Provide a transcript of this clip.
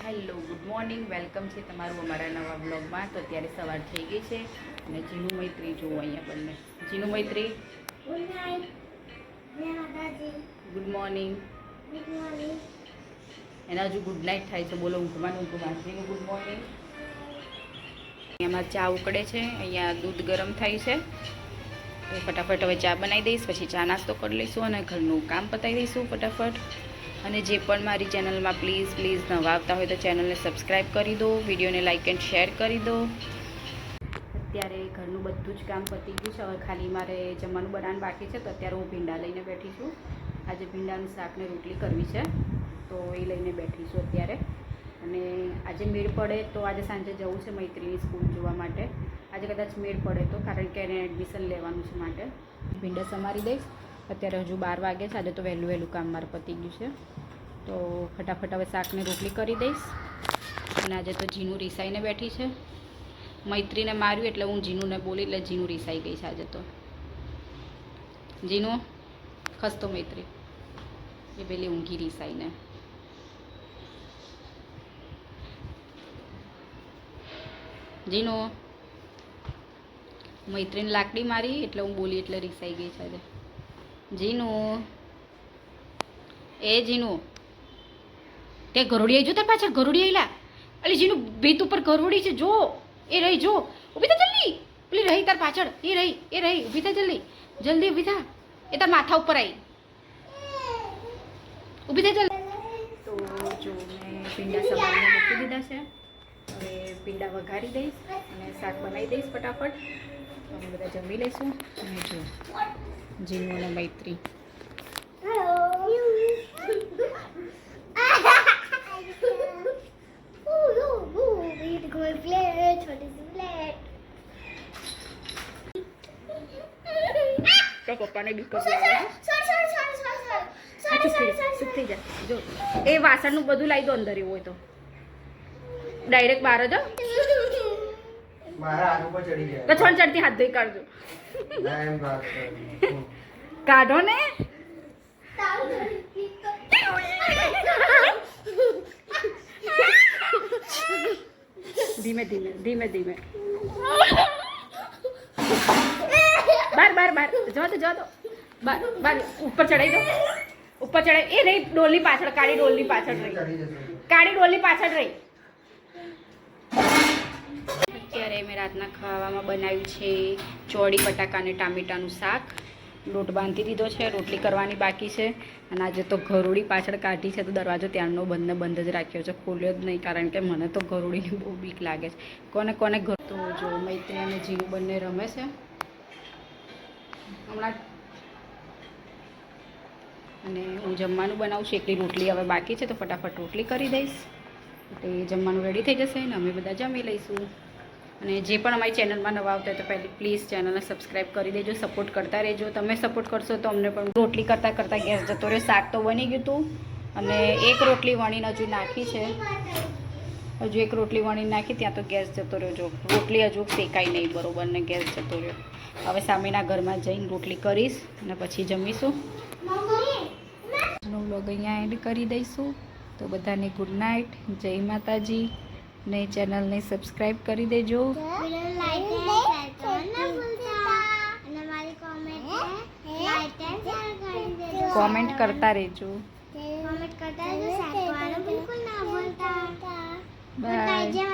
Hello good morning welcome છે તમારું અમારા નવા બ્લોગમાં. તો અત્યારે સવાર થઈ ગઈ છે અને જીનું મૈત્રી જુઓ અહીંયા બંને. જીનું મૈત્રી ગુડ મોર્નિંગ. એના હજુ ગુડ નાઇટ થાય છે. બોલો ઊંઘમાં જીનું ગુડ મોર્નિંગ. એમાં ચા ઉકળે છે, અહીંયા દૂધ ગરમ થાય છે તો ફટાફટ હવે ચા બનાવી દઈશ, પછી ચા નાસ્તો કરી લઈશું અને ઘરનું કામ પતાવી દઈશું ફટાફટ. અને જે પણ મારી ચેનલમાં પ્લીઝ નવા આવતા હોય તો ચેનલને સબસ્ક્રાઈબ કરી દો, વિડીયોને લાઇક એન્ડ શેર કરી દો. અત્યારે ઘરનું બધું જ કામ પતી ગયું છે. હવે ખાલી મારે જમવાનું બનાવવાનું બાકી છે તો અત્યારે હું ભીંડા લઈને બેઠી છું. આજે ભીંડાનું શાકને રોટલી કરવી છે તો એ લઈને બેઠી છું અત્યારે. અને આજે મેળ પડે તો આજે સાંજે જવું છે મૈત્રીની સ્કૂલ જોવા માટે. આજે કદાચ મેળ પડે તો, કારણ કે એને એડમિશન લેવાનું છે માટે. ભીંડા સમારી દઈશ. અત્યારે હજુ 12 વાગે છે. આજે તો વહેલું કામ મારે પતી ગયું છે તો ફટાફટ હવે શાકને રોટલી કરી દઈશ. અને આજે તો જીનું રીસાઈને બેઠી છે. મૈત્રીને માર્યું એટલે હું જીનુને બોલી એટલે જીનું રીસાઈ ગઈ છે આજે તો. જીનું ખસતો મૈત્રી એ પેલી ઊંઘી રીસાઈને. જીનું મૈત્રીને લાકડી મારી એટલે હું બોલી એટલે રીસાઈ ગઈ છે આજે. જીનું એ જીનું તે ગરોડી આવી, જો તાર પાછળ ગરોડી આવેલા. અલી જીનું ભીત ઉપર ગરોડી છે, જો એ રહી, જો ઊભી થા જલ્દી. પેલી રહી તાર પાછળ, એ રહી ઊભી થા જલ્દી ઊભી થા. એ તાર માથા ઉપર આવી, ઊભી થા જલ્દી. તો જો મેં પીંડા સમારીને મૂકી દીધા છે. હવે પીંડા વઘારી દઈશ અને શાક બનાવી દઈશ ફટાફટ. અમે બધા જમી લઈશું. અને જો જીનું અને મૈત્રી. તો પપ્પાને બીક ચૂપ થઈ જાય. જો એ વાસણનું બધું લાવી દો અંદર, એવું હોય તો ડાયરેક્ટ બહાર જ તો છોડ ચડતી હાથ ધોઈ કાઢજો. કાઢો ને. ધીમે ધીમે બાર જો તો બાર ઉપર ચડાઈ દો. ઉપર ચડાઈ એ રહી ડોલની પાછળ, કાળી ડોલની પાછળ રહી. અત્યારે મેં રાતના ખાવામાં બનાવ્યું છે ચોળી બટાકા અને ટામેટાનું શાક. લોટ બાંધી દીધો છે, રોટલી કરવાની બાકી છે. અને આજે તો ગરોળી પાછળ કાઢી છે તો દરવાજો ત્યારનો બંધ જ રાખ્યો છે, ખોલ્યો જ નહીં, કારણ કે મને તો ગરોળીની બહુ બીક લાગે છે. કોને ઘર તો જો મૈત્રી અને જીનું બંને રમે છે હમણાં. અને હું જમવાનું બનાવું છું, એકલી રોટલી હવે બાકી છે તો ફટાફટ રોટલી કરી દઈશ એટલે જમવાનું રેડી થઈ જશે ને અમે બધા જમી લઈશું. અને જે પણ અમારી ચેનલમાં નવા આવતા હોય તો પહેલી પ્લીઝ ચેનલને સબસ્ક્રાઈબ કરી દેજો, સપોર્ટ કરતા રહેજો. તમે સપોર્ટ કરશો તો અમને પણ. રોટલી કરતાં ગેસ જતો રહ્યો. શાક તો બની ગયું હતું અને એક રોટલી વણીને હજુ નાખી છે. હજુ એક રોટલી વણીને નાખી, ત્યાં તો ગેસ જતો રહ્યો. જો રોટલી હજુ શેકાઈ નહીં બરોબર ને ગેસ જતો રહ્યો. હવે સામેના ઘરમાં જઈને રોટલી કરીશ અને પછી જમીશું. વ્લોગ અહીંયા એન્ડ કરી દઈશું. તો બધાને ગુડ નાઇટ, જય માતાજી. ને ચેનલને સબસ્ક્રાઈબ કરી દેજો. કોમેન્ટ કરતા રહેજો. બાય.